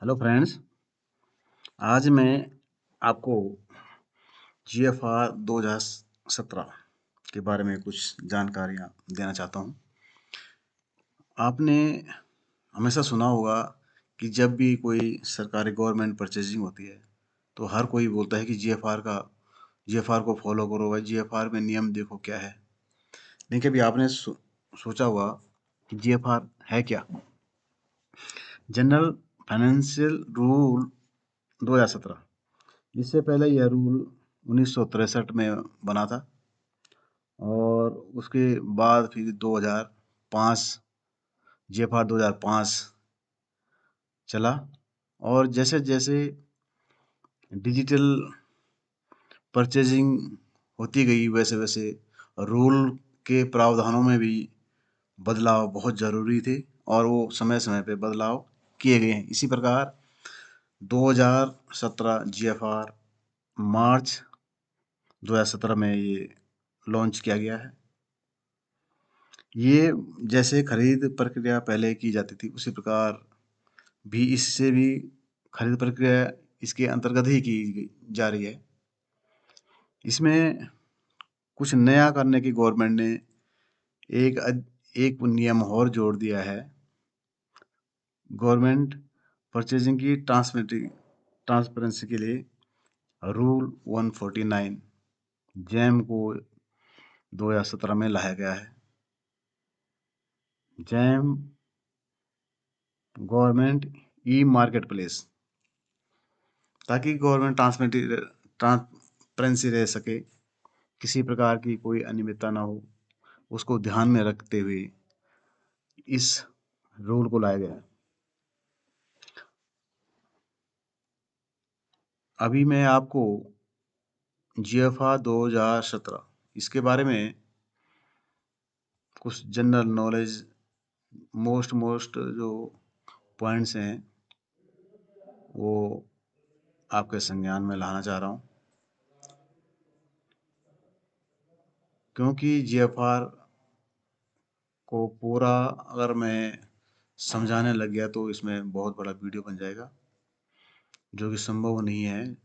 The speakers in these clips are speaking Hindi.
Hello friends. आज मैं आपको जीएफआर 2017 के बारे में कुछ जानकारियाँ देना चाहता हूँ। आपने हमेशा सुना होगा कि जब भी कोई सरकारी गवर्नमेंट परचेजिंग होती है तो हर कोई बोलता है कि जीएफआर को फॉलो करो भाई, जीएफआर में नियम देखो क्या है। नहीं, कभी आपने सोचा हुआ कि जीएफआर है क्या? General financial rule 2017। इससे पहले यह रूल 1963 में बना था और उसके बाद फिर 2005 जेफआर 2005 चला। और जैसे जैसे डिजिटल परचेजिंग होती गई वैसे वैसे रूल के प्रावधानों में भी बदलाव बहुत ज़रूरी थे और वो समय समय पे बदलाव किए गए हैं। इसी प्रकार 2017 जीएफआर मार्च 2017 में ये लॉन्च किया गया है। ये जैसे खरीद प्रक्रिया पहले की जाती थी उसी प्रकार भी इससे भी खरीद प्रक्रिया इसके अंतर्गत ही जा रही है। इसमें कुछ नया करने की गवर्नमेंट ने एक नियम और जोड़ दिया है। गवर्नमेंट परचेजिंग की ट्रांसपेरेंसी के लिए रूल 149 जैम को 2017 में लाया गया है। Jam government e market place, ताकि गवर्नमेंट ट्रांसपेरेंसी रह सके, किसी प्रकार की कोई अनियमितता ना हो, उसको ध्यान में रखते हुए इस रूल को लाया गया। अभी मैं आपको जीएफआर 2017 इसके बारे में कुछ जनरल नॉलेज मोस्ट जो पॉइंट्स हैं वो आपके संज्ञान में लाना चाह रहा हूँ, क्योंकि जीएफआर को पूरा अगर मैं समझाने लग गया तो इसमें बहुत बड़ा वीडियो बन जाएगा, जो कि संभव नहीं है।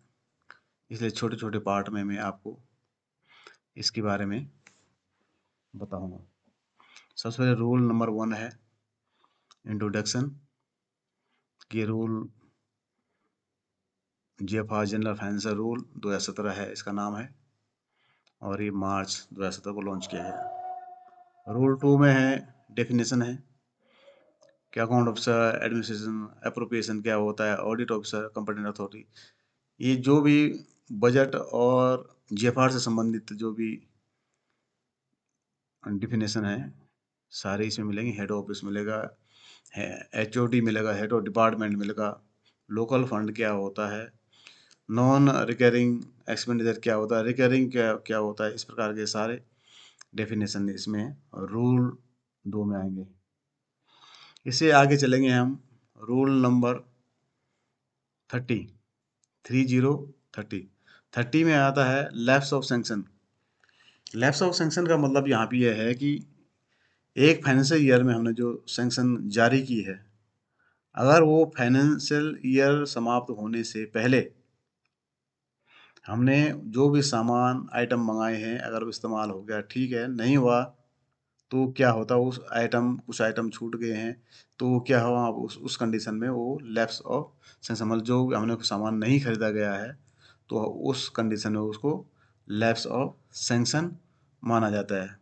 इसलिए छोटे छोटे पार्ट में मैं आपको इसके बारे में बताऊंगा। सबसे पहले रूल नंबर 1 है इंट्रोडक्शन। ये rule GFR general financial rule 2017 है, इसका नाम है, और ये मार्च 2017 को लॉन्च किया है। रूल 2 में है डेफिनेशन है कि अकाउंट ऑफिसर, एडमिनिस्ट्रेशन, अप्रोप्रिएशन क्या होता है, ऑडिट ऑफिसर, कंपटेंट अथॉरिटी। ये जो भी बजट और जीएफआर से संबंधित जो भी डिफिनेशन है सारे इसमें मिलेंगे। हेड ऑफिस मिलेगा, एचओडी मिलेगा, हेड ऑफ डिपार्टमेंट मिलेगा, लोकल फंड क्या होता है, नॉन रिकरिंग एक्सपेंडिचर क्या होता है, रिकरिंग क्या क्या होता है, इस प्रकार के सारे डेफिनेशन इसमें रूल 2 में आएंगे। इससे आगे चलेंगे हम रूल नंबर 30 30 में आता है lapse of sanction. Lapse of sanction का मतलब यहाँ पे यह है कि एक फाइनेंशियल ईयर में हमने जो सैंक्शन जारी की है, अगर वो फाइनेंशियल ईयर समाप्त होने से पहले हमने जो भी सामान आइटम मंगाए हैं अगर वो इस्तेमाल हो गया ठीक है, नहीं हुआ तो क्या होता, कुछ आइटम छूट गए हैं तो क्या हुआ, उस कंडीशन में वो लैप्स ऑफ सैंक्शन, मतलब जो हमने सामान नहीं खरीदा गया है तो उस कंडीशन में उसको लैप्स ऑफ सैंक्शन माना जाता है।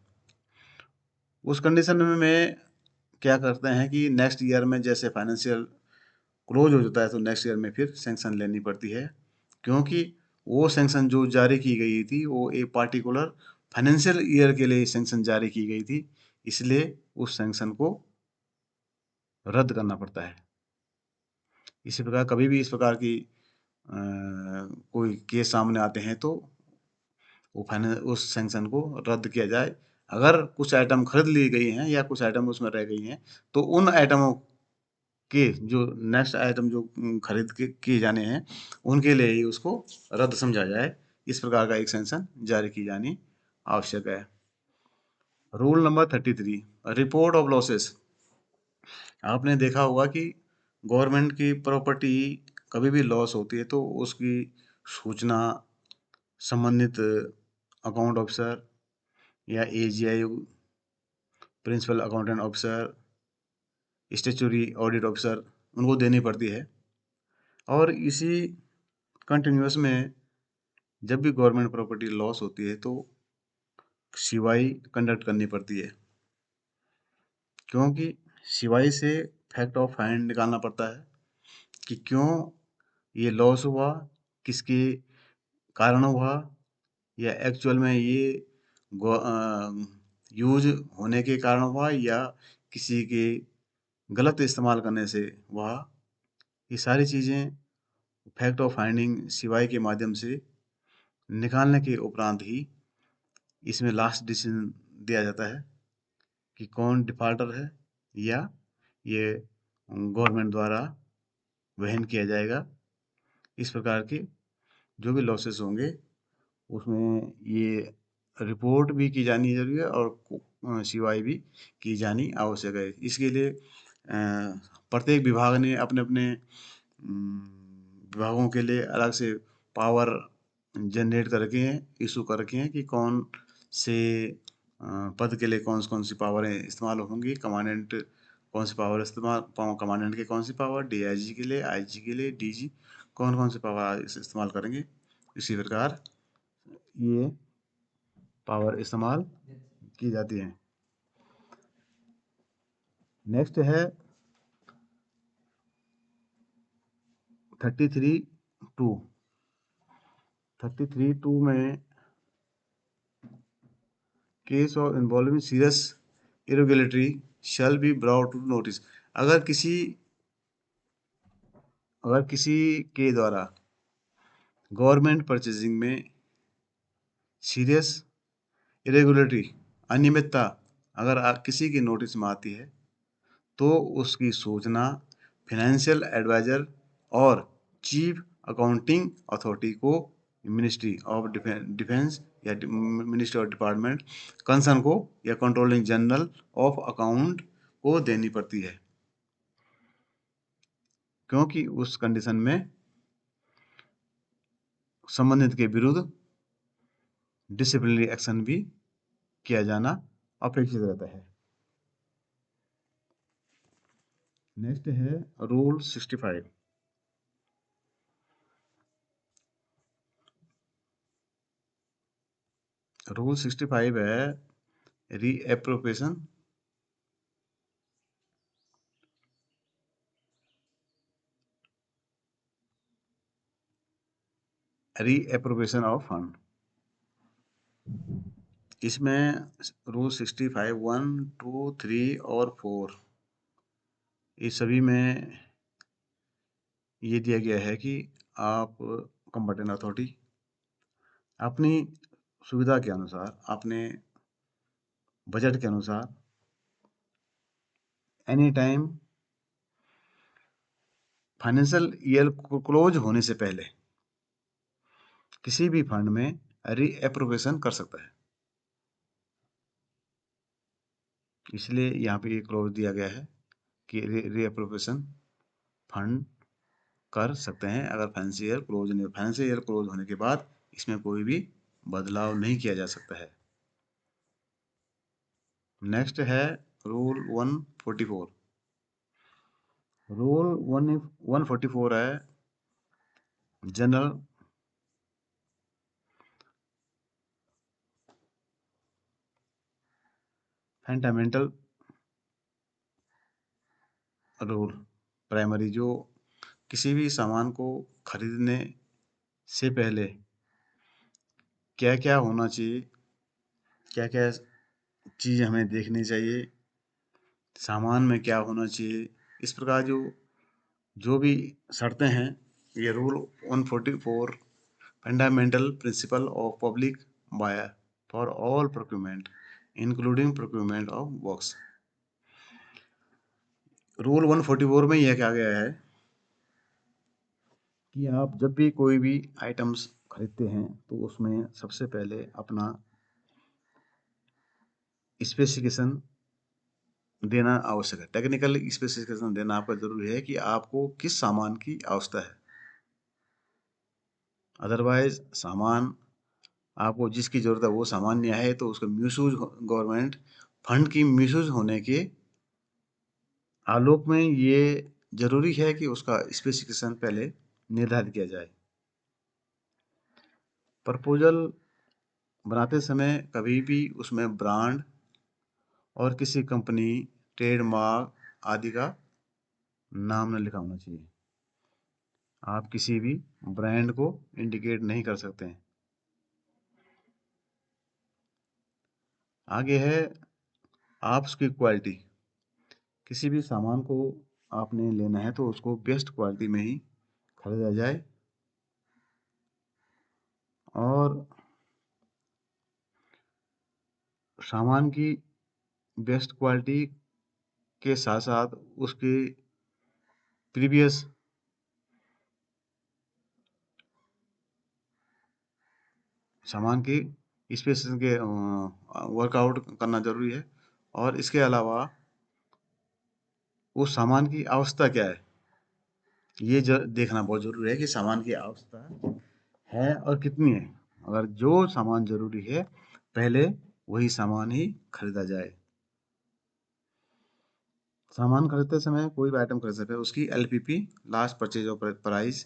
उस कंडीशन में क्या करते हैं कि नेक्स्ट ईयर में जैसे फाइनेंशियल क्लोज हो जाता है तो नेक्स्ट ईयर में फिर सैंक्शन लेनी पड़ती है, क्योंकि वो सैंक्शन जो जारी की गई थी वो एक पार्टिकुलर फाइनेंशियल ईयर के लिए सैंक्शन जारी की गई थी, इसलिए उस सैंक्शन को रद्द करना पड़ता है। इसी प्रकार कभी भी इस प्रकार की कोई केस सामने आते हैं तो वो उस सैंक्शन को रद्द किया जाए। अगर कुछ आइटम खरीद ली गई हैं या कुछ आइटम उसमें रह गई हैं तो उन आइटमों के जो नेक्स्ट आइटम जो खरीद के किए जाने हैं उनके लिए ही उसको रद्द समझा जाए। इस प्रकार का एक सैंक्शन जारी की जानी आवश्यक है। Rule number 33 report of losses. आपने देखा होगा कि गवर्नमेंट की प्रॉपर्टी कभी भी लॉस होती है तो उसकी सूचना संबंधित अकाउंट ऑफिसर या A G I, principal accountant officer, statutory audit officer, उनको देनी पड़ती है। और इसी कंटिन्यूस में जब भी गवर्नमेंट प्रॉपर्टी लॉस होती है तो सीवाई कंडक्ट करनी पड़ती है, क्योंकि सीवाई से फैक्ट ऑफ फाइंड निकालना पड़ता है कि क्यों ये लॉस हुआ, किसके कारण हुआ, या एक्चुअल में ये यूज होने के कारण हुआ या किसी के गलत इस्तेमाल करने से हुआ। ये सारी चीज़ें फैक्ट ऑफ फाइंडिंग सीवाई के माध्यम से निकालने के उपरांत ही इसमें लास्ट डिसीजन दिया जाता है कि कौन डिफॉल्टर है या ये गवर्नमेंट द्वारा वहन किया जाएगा। इस प्रकार के जो भी लॉसेस होंगे उसमें ये रिपोर्ट भी की जानी जरूरी है और सीवाई भी की जानी आवश्यक है। इसके लिए प्रत्येक विभाग ने अपने अपने विभागों के लिए अलग से पावर जनरेट कर रखे हैं, इशू कर रखे हैं कि कौन से पद के लिए कौन सी पावरें इस्तेमाल होंगी, कमांडेंट कौन सी पावर इस्तेमाल, कमांडेंट के कौन सी पावर, डीआईजी के लिए, आईजी के लिए, डीजी कौन से पावर इस्तेमाल करेंगे। इसी प्रकार ये पावर इस्तेमाल की जाती है। नेक्स्ट है 33(2). 33(2) में case of involving serious irregulatory shall be brought to notice. अगर किसी के द्वारा गवर्नमेंट परचेजिंग में सीरियस इरेगुलेटरी अनियमितता अगर किसी की नोटिस में आती है तो उसकी सूचना फाइनेंशियल एडवाइजर और चीफ अकाउंटिंग अथॉरिटी को, मिनिस्ट्री ऑफ डिफेंस या मिनिस्ट्री ऑफ डिपार्टमेंट कंसर्न को या कंट्रोलिंग जनरल ऑफ अकाउंट को देनी पड़ती है, क्योंकि उस कंडीशन में संबंधित के विरुद्ध डिसिप्लिनरी एक्शन भी किया जाना अपेक्षित रहता है। नेक्स्ट है रूल 65। रूल 65 है रीएप्रोप्रिएशन ऑफ फंड। इसमें रूल 65 1, 2, 3 और 4 इस सभी में ये दिया गया है कि आप कंपटेंट अथॉरिटी अपनी सुविधा के अनुसार, अपने बजट के अनुसार any time financial year close होने से पहले किसी भी फंड में रीएप्रोप्रिएशन कर सकता है। इसलिए यहाँ पे एक क्लोज दिया गया है कि रीएप्रोप्रिएशन फंड कर सकते हैं अगर फाइनेंशियल ईयर क्लोज नहीं, फाइनेंशियल ईयर क्लोज होने के बाद इसमें कोई भी बदलाव नहीं किया जा सकता है। नेक्स्ट है रूल 144। रूल 144 है जनरल फंडामेंटल रूल। प्राइमरी, जो किसी भी सामान को खरीदने से पहले क्या क्या होना चाहिए, क्या क्या चीज़ हमें देखनी चाहिए, सामान में क्या होना चाहिए, इस प्रकार जो भी शर्तें हैं, ये rule 144 fundamental principle of public buyer for all procurement including procurement of works. Rule 144 में यह कहा गया है कि आप जब भी कोई भी आइटम्स खरीदते हैं तो उसमें सबसे पहले अपना स्पेसिफिकेशन देना आवश्यक है। टेक्निकल स्पेसिफिकेशन देना आपका जरूरी है कि आपको किस सामान की आवश्यकता है। अदरवाइज सामान आपको जिसकी ज़रूरत है वो सामान नहीं है तो उसका मिसयूज गवर्नमेंट फंड की मिसयूज होने के आलोक में ये जरूरी है कि उसका स्पेसिफिकेशन पहले निर्धारित किया जाए। प्रपोजल बनाते समय कभी भी उसमें ब्रांड और किसी कंपनी, ट्रेडमार्क आदि का नाम न लिखा होना चाहिए। आप किसी भी ब्रांड को इंडिकेट नहीं कर सकते हैं। आगे है आप उसकी क्वालिटी। किसी भी सामान को आपने लेना है तो उसको बेस्ट क्वालिटी में ही खरीदा जाए और सामान की बेस्ट क्वालिटी के साथ साथ उसके प्रीवियस सामान की स्पेसिफिकेशन के वर्कआउट करना जरूरी है और इसके अलावा उस सामान की आवश्यकता क्या है ये देखना बहुत जरूरी है कि सामान की आवश्यकता है और कितनी है। अगर जो सामान जरूरी है पहले वही सामान ही खरीदा जाए। सामान खरीदते समय कोई भी आइटम खरीद सकते हैं उसकी LPP last purchase of price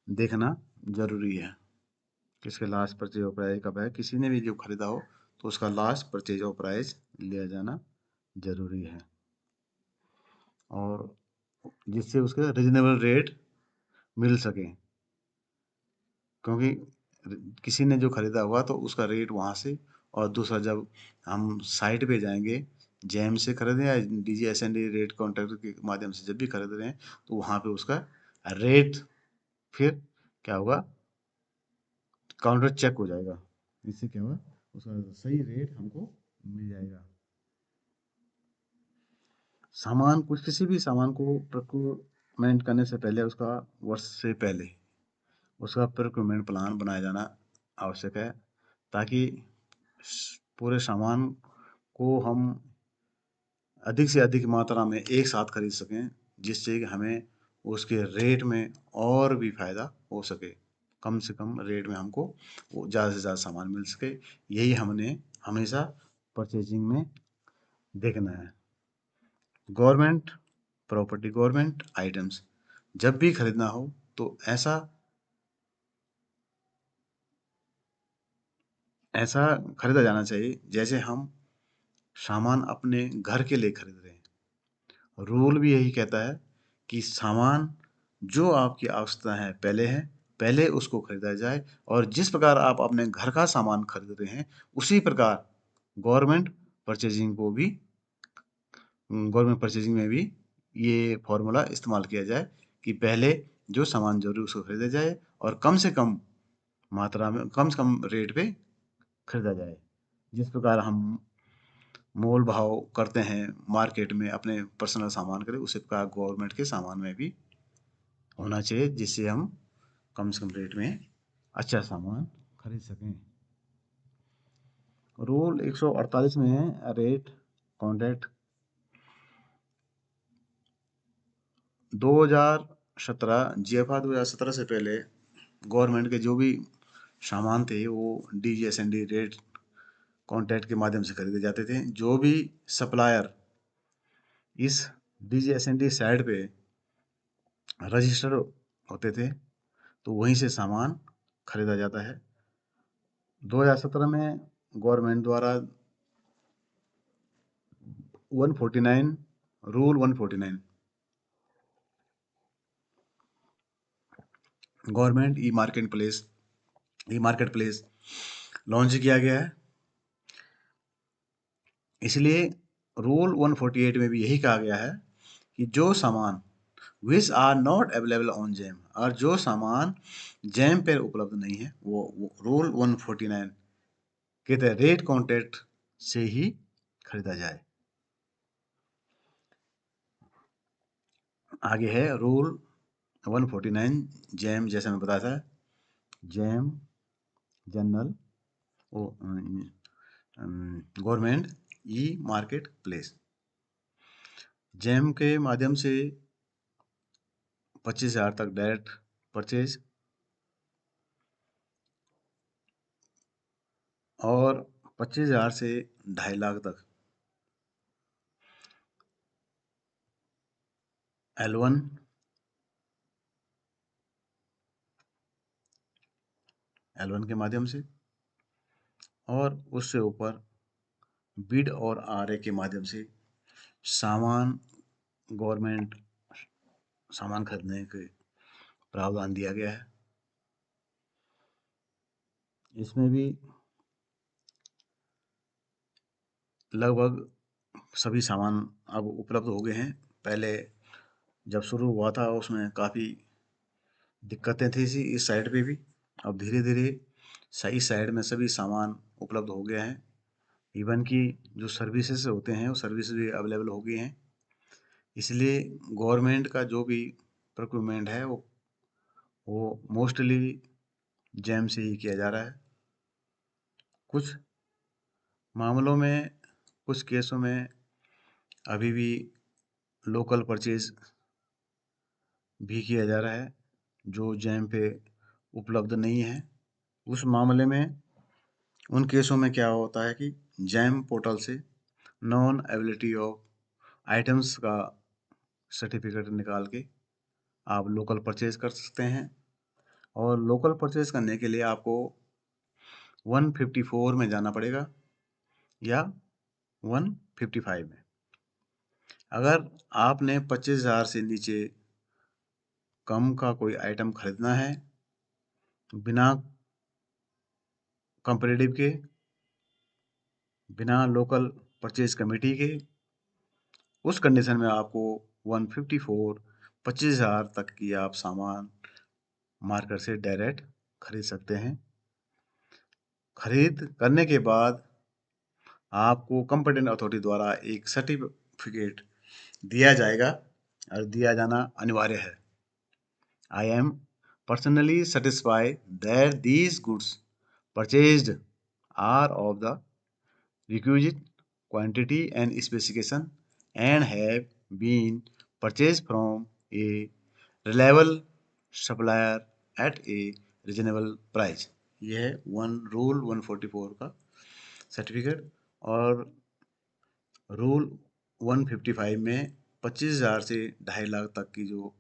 देखना जरूरी है। किसके लास्ट परचेज ऑफ प्राइस कब है, किसी ने भी जो खरीदा हो तो उसका लास्ट परचेज ऑफ प्राइस लिया जाना जरूरी है और जिससे उसके रिजनेबल रेट मिल सके। क्योंकि किसी ने जो खरीदा हुआ तो उसका रेट वहाँ से और दूसरा जब हम साइट पे जाएंगे जैम से खरीदें या DGSND रेट कॉन्ट्रैक्ट के माध्यम से जब भी खरीद रहे हैं तो वहाँ पे उसका रेट फिर क्या होगा, काउंटर चेक हो जाएगा। इससे क्या होगा उसका सही रेट हमको मिल जाएगा। सामान कुछ किसी भी सामान को प्रोक्योरमेंट करने से पहले उसका वर्ष से पहले उसका प्रोक्योरमेंट प्लान बनाया जाना आवश्यक है ताकि पूरे सामान को हम अधिक से अधिक मात्रा में एक साथ खरीद सकें जिससे कि हमें उसके रेट में और भी फ़ायदा हो सके। कम से कम रेट में हमको वो ज़्यादा से ज़्यादा सामान मिल सके। यही हमने हमेशा परचेजिंग में देखना है। गवर्नमेंट प्रॉपर्टी, गवर्नमेंट आइटम्स जब भी खरीदना हो तो ऐसा ऐसा खरीदा जाना चाहिए जैसे हम सामान अपने घर के लिए खरीद रहे हैं। रूल भी यही कहता है कि सामान जो आपकी आवश्यकता है पहले उसको खरीदा जाए और जिस प्रकार आप अपने घर का सामान खरीद रहे हैं उसी प्रकार गवर्नमेंट परचेजिंग को भी गवर्नमेंट परचेजिंग में भी ये फॉर्मूला इस्तेमाल किया जाए कि पहले जो सामान जरूरी उसको खरीदा जाए और कम से कम मात्रा में कम से कम रेट पे खरीदा जाए। जिस प्रकार हम मोल भाव करते हैं मार्केट में अपने पर्सनल सामान के लिए उसी प्रकार गवर्नमेंट के सामान में भी होना चाहिए जिससे हम कम से कम रेट में अच्छा सामान खरीद सकें। रूल 148 में है रेट कॉन्ट्रैक्ट 2017 GFR 2017 से पहले गवर्नमेंट के जो भी सामान थे वो DGSND रेट कॉन्ट्रैक्ट के माध्यम से खरीदे जाते थे। जो भी सप्लायर इस DGSND साइट पे रजिस्टर होते थे तो वहीं से सामान खरीदा जाता है। 2017 में गवर्नमेंट द्वारा 149 rule 149 government e market place launch किया गया है। इसलिए रूल 148 में भी यही कहा गया है कि जो सामान which are not available on GeM और जो सामान जैम पर उपलब्ध नहीं है वो रूल 149 के तहत रेट कॉन्ट्रैक्ट से ही खरीदा जाए। आगे है रूल 149 जैम, जैसे मैं बताया था jam general government e market place. Jam के माध्यम से 25,000 तक डायरेक्ट परचेज और 25,000 से 2.5 लाख तक L1 के माध्यम से, और उससे ऊपर बिड और RA के माध्यम से सामान गवर्नमेंट सामान खरीदने के प्रावधान दिया गया है। इसमें भी लगभग सभी सामान अब उपलब्ध हो गए हैं। पहले जब शुरू हुआ था उसमें काफ़ी दिक्कतें थी इस साइड पे भी। अब धीरे धीरे सही साइड में सभी सामान उपलब्ध हो गया है। इवन कि जो सर्विसेज होते हैं वो सर्विस भी अवेलेबल हो गए हैं। इसलिए गवर्नमेंट का जो भी प्रोक्योरमेंट है वो मोस्टली जैम से ही किया जा रहा है। कुछ मामलों में, कुछ केसों में अभी भी लोकल परचेज भी किया जा रहा है जो जैम पे उपलब्ध नहीं है। उस मामले में, उन केसों में क्या होता है कि जैम पोर्टल से नॉन अवेलेबिलिटी ऑफ आइटम्स का सर्टिफिकेट निकाल के आप लोकल परचेज कर सकते हैं। और लोकल परचेज करने के लिए आपको 154 में जाना पड़ेगा या 155 में। अगर आपने 25,000 से नीचे कम का कोई आइटम खरीदना है बिना कंपैरेटिव के, बिना लोकल परचेज कमेटी के, उस कंडीशन में आपको 154 25,000 तक की आप सामान मार्केट से डायरेक्ट खरीद सकते हैं। खरीद करने के बाद आपको कंपिटेंट अथॉरिटी द्वारा एक सर्टिफिकेट दिया जाएगा और दिया जाना अनिवार्य है। I am personally satisfied that these goods purchased are of the requisite quantity and specification and have been purchased from a reliable supplier at a reasonable price। यह है रूल 144 का सर्टिफिकेट। और रूल 155 में 25,000 से 2.5 लाख तक की जो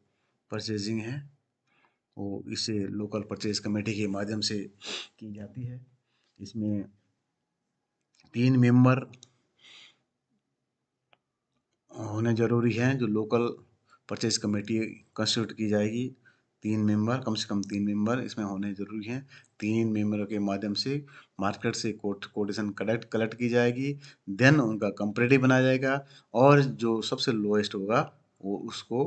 परचेजिंग है वो इसे लोकल परचेज कमेटी के माध्यम से की जाती है। इसमें 3 मेंबर होने ज़रूरी हैं। जो लोकल परचेज कमेटी कंस्टिट्यूट की जाएगी, 3 मेंबर, कम से कम 3 मेंबर इसमें होने ज़रूरी हैं। 3 मेंबरों के माध्यम से मार्केट से कोटेशन कलेक्ट की जाएगी। देन उनका कंपैरेटिव बनाया जाएगा और जो सबसे लोएस्ट होगा वो उसको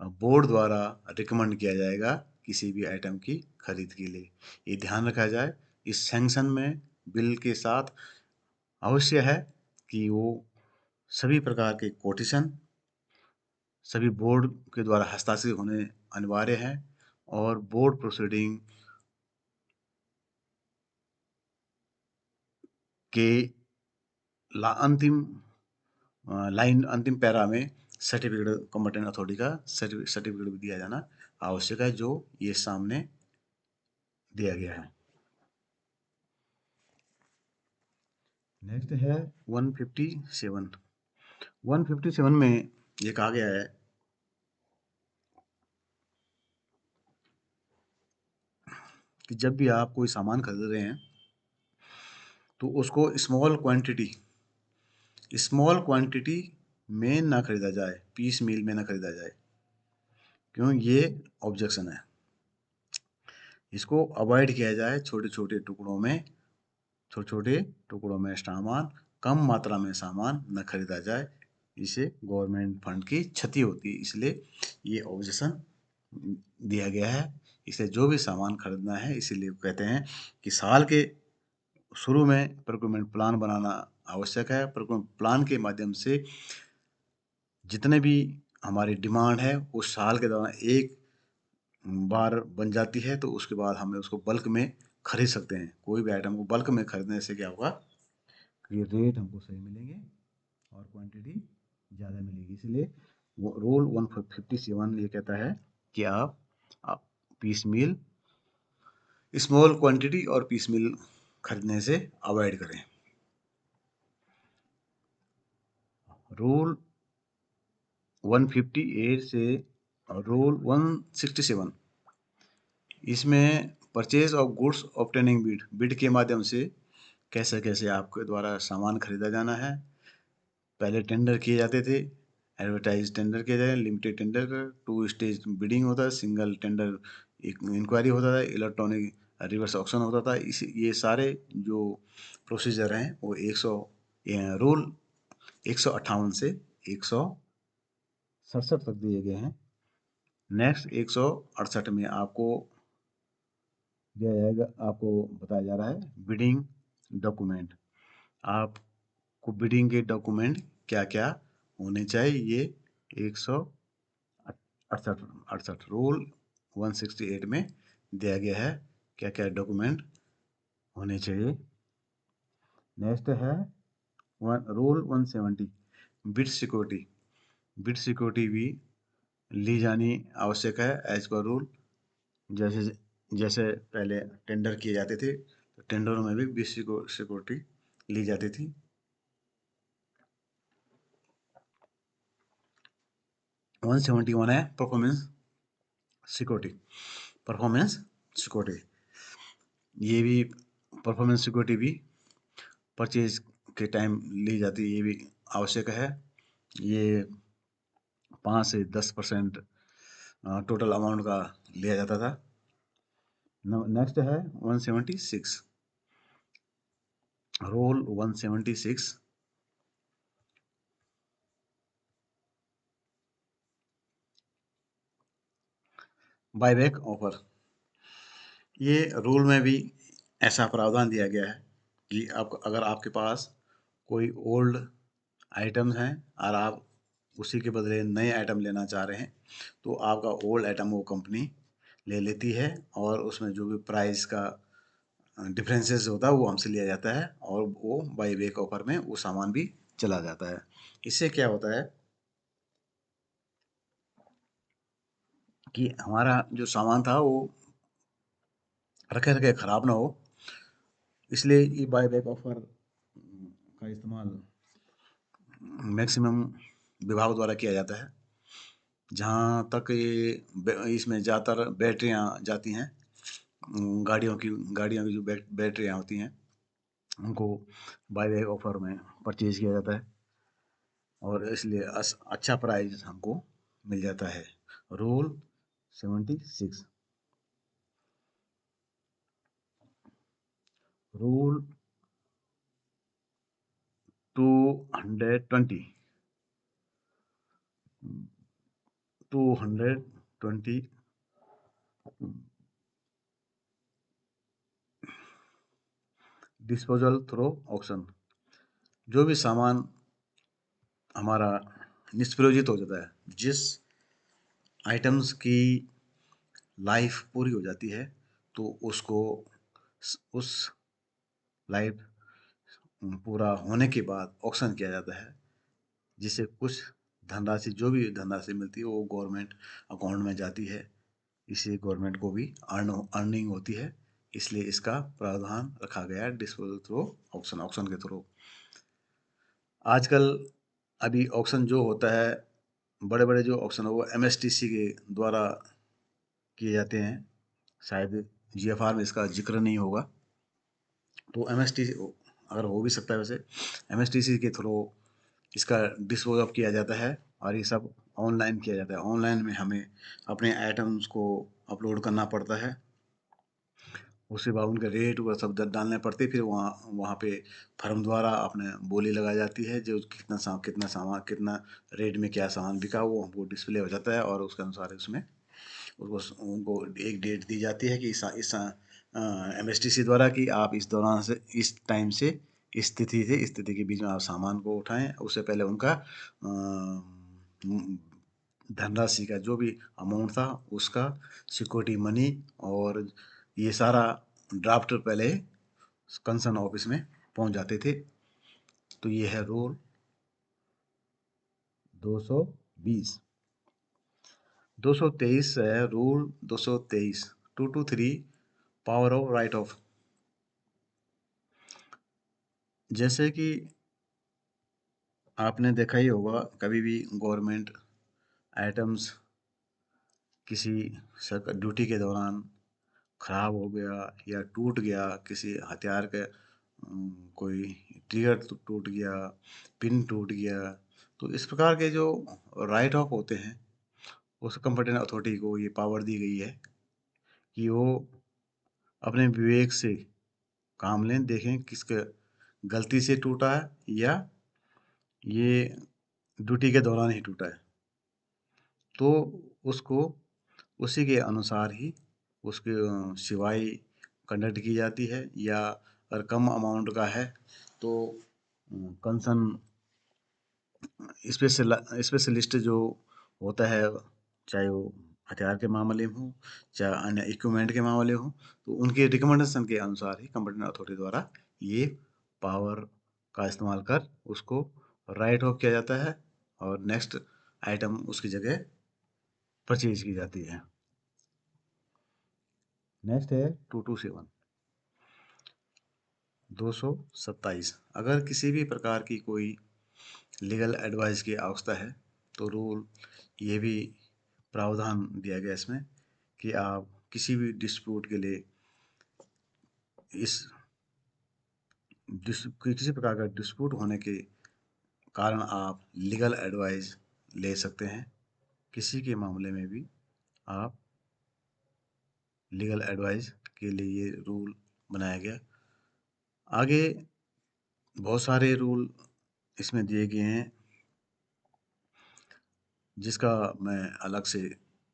बोर्ड द्वारा रिकमेंड किया जाएगा किसी भी आइटम की खरीद के लिए। ये ध्यान रखा जाए इस सैंक्शन में बिल के साथ अवश्य है कि वो सभी प्रकार के कोटेशन सभी बोर्ड के द्वारा हस्ताक्षरित होने अनिवार्य है और बोर्ड प्रोसीडिंग के अंतिम लाइन, अंतिम पैरा में सर्टिफिकेट कॉम्पिटेंट अथॉरिटी का सर्टिफिकेट भी दिया जाना आवश्यक है, जो ये सामने दिया गया है। नेक्स्ट है 157। 157 में ये कहा गया है कि जब भी आप कोई सामान खरीद रहे हैं तो उसको स्मॉल क्वांटिटी में ना खरीदा जाए, पीस मील में ना खरीदा जाए। क्यों? ये ऑब्जेक्शन है। इसको अवॉइड किया जाए, छोटे छोटे टुकड़ों में सामान, कम मात्रा में सामान न खरीदा जाए। इसे गवर्नमेंट फंड की क्षति होती है, इसलिए ये ऑब्जेक्शन दिया गया है। इसे जो भी सामान खरीदना है, इसीलिए कहते हैं कि साल के शुरू में प्रोक्योरमेंट प्लान बनाना आवश्यक है। प्रोक्योरमेंट प्लान के माध्यम से जितने भी हमारी डिमांड है वो साल के दौरान एक बार बन जाती है, तो उसके बाद हमें उसको बल्क में खरीद सकते हैं। कोई भी आइटम को बल्क में खरीदने से क्या होगा कि रेट हमको सही मिलेंगे और क्वांटिटी ज़्यादा मिलेगी। इसलिए रूल 157 ये कहता है कि आप पीस मील, स्मॉल क्वांटिटी और पीस मील खरीदने से अवॉइड करें। रूल 158 से रूल 167, इसमें purchase of goods obtaining bid के माध्यम से कैसे कैसे आपके द्वारा सामान खरीदा जाना है। पहले टेंडर किए जाते थे, एडवर्टाइज टेंडर किया जाए, लिमिटेड टेंडर, 2 स्टेज बिडिंग होता है, सिंगल टेंडर एक इंक्वायरी होता था, इलेक्ट्रॉनिक रिवर्स ऑक्शन होता था। इस ये सारे जो प्रोसीजर हैं वो 100 रूल 158 से 167 तक दिए गए हैं। नेक्स्ट 168 में आपको दिया जाएगा, आपको बताया जा रहा है बिडिंग डॉक्यूमेंट। आपको बिडिंग के डॉक्यूमेंट क्या क्या होने चाहिए, ये 168 रूल 168 में दिया गया है क्या क्या डॉक्यूमेंट होने चाहिए। नेक्स्ट है rule 170 bid security. Bid security भी ली जानी आवश्यक है एज पर रूल। जैसे जैसे पहले टेंडर किए जाते थे तो टेंडरों में भी बिड सिक्योरिटी ली जाती थी। 171 है परफॉर्मेंस सिक्योरिटी। परफॉर्मेंस सिक्योरिटी ये भी परफॉर्मेंस सिक्योरिटी भी परचेज के टाइम ली जाती है, ये भी आवश्यक है। ये 5 से 10% टोटल अमाउंट का लिया जाता था। नेक्स्ट है 176 रूल 176 बायबैक ऑफर। ये रूल में भी ऐसा प्रावधान दिया गया है कि आप अगर आपके पास कोई ओल्ड आइटम्स हैं और आप उसी के बदले नए आइटम लेना चाह रहे हैं तो आपका ओल्ड आइटम वो कंपनी ले लेती है और उसमें जो भी प्राइस का डिफरेंसेस होता है वो हमसे लिया जाता है और वो बाई बैक ऑफर में वो सामान भी चला जाता है। इससे क्या होता है कि हमारा जो सामान था वो रखे रखे ख़राब ना हो, इसलिए ये बाई बैक ऑफर का इस्तेमाल मैक्सिमम विभाग द्वारा किया जाता है। जहाँ तक ये इसमें ज़्यादातर बैटरियाँ जाती हैं, गाड़ियों की जो बैटरियाँ होती हैं उनको बाई बैक ऑफर में परचेज किया जाता है और इसलिए अच्छा प्राइस हमको मिल जाता है। Rule 76 rule 220 220 disposal through auction. जो भी सामान हमारा निष्प्रयोजित हो जाता है, जिस आइटम्स की लाइफ पूरी हो जाती है तो उसको उस लाइफ पूरा होने के बाद ऑक्शन किया जाता है, जिससे कुछ धनराशि, जो भी धनराशि मिलती है वो गवर्नमेंट अकाउंट में जाती है। इससे गवर्नमेंट को भी अर्निंग होती है, इसलिए इसका प्रावधान रखा गया है डिस्पोजल थ्रू ऑक्शन ऑक्शन के थ्रू। आजकल अभी ऑक्शन जो होता है, बड़े बड़े जो ऑक्शन है वो एमएसटीसी के द्वारा किए जाते हैं। शायद जीएफआर में इसका जिक्र नहीं होगा, तो एमएसटीसी अगर हो भी सकता है वैसे, एमएसटीसी के थ्रू इसका डिस्पोज ऑफ किया जाता है और ये सब ऑनलाइन किया जाता है। ऑनलाइन में हमें अपने आइटम्स को अपलोड करना पड़ता है, उसके बाद उनके रेट वह सब डालने पड़ते, फिर वहाँ वहाँ पे फर्म द्वारा अपने बोली लगाई जाती है, जो कितना सामान कितना रेट में क्या सामान बिका वो हमको डिस्प्ले हो जाता है और उसके अनुसार उसमें उसको उनको एक डेट दी जाती है कि इस एमएसटीसी द्वारा कि आप इस दौरान से इस टाइम से इस तिथि से इस तिथि के बीच में आप सामान को उठाएं। उससे पहले उनका धनराशि का जो भी अमाउंट था उसका सिक्योरिटी मनी और ये सारा ड्राफ्ट पहले कंसर्न ऑफिस में पहुंच जाते थे। तो ये है रूल 220। 223 है rule 223 223 power of right of. जैसे कि आपने देखा ही होगा, कभी भी गवर्नमेंट आइटम्स किसी ड्यूटी के दौरान खराब हो गया या टूट गया, किसी हथियार के कोई ट्रिगर टूट गया, पिन टूट गया, तो इस प्रकार के जो राइट ऑफ होते हैं, उस कंपटेंट अथॉरिटी को ये पावर दी गई है कि वो अपने विवेक से काम लें, देखें किसके गलती से टूटा है या ये ड्यूटी के दौरान ही टूटा है, तो उसको उसी के अनुसार ही उसके सिवाय कंडक्ट की जाती है, या अगर कम अमाउंट का है तो कंसर्न स्पेशलिस्ट जो होता है, चाहे वो हथियार के मामले में हो, चाहे अन्य इक्विपमेंट के मामले हो, तो उनके रिकमेंडेशन के अनुसार ही कंपटेंट अथॉरिटी द्वारा ये पावर का इस्तेमाल कर उसको राइट ऑफ किया जाता है और नेक्स्ट आइटम उसकी जगह परचेज की जाती है। नेक्स्ट है 227 227। अगर किसी भी प्रकार की कोई लीगल एडवाइस की आवश्यकता है तो रूल ये भी प्रावधान दिया गया इसमें कि आप किसी भी डिस्प्यूट के लिए इस किसी प्रकार का डिस्प्यूट होने के कारण आप लीगल एडवाइस ले सकते हैं। किसी के मामले में भी आप लीगल एडवाइस के लिए ये रूल बनाया गया। आगे बहुत सारे रूल इसमें दिए गए हैं जिसका मैं अलग से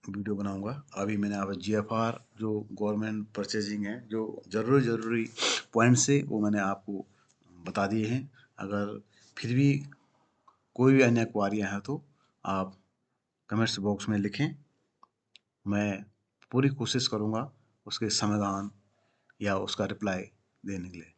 वीडियो बनाऊंगा। अभी मैंने आप जीएफआर जो गवर्नमेंट परचेजिंग है, जो ज़रूरी पॉइंट्स है वो मैंने आपको बता दिए हैं। अगर फिर भी कोई भी अन्य क्वारियाँ हैं तो आप कमेंट्स बॉक्स में लिखें, मैं पूरी कोशिश करूँगा उसके समाधान या उसका रिप्लाई देने के लिए।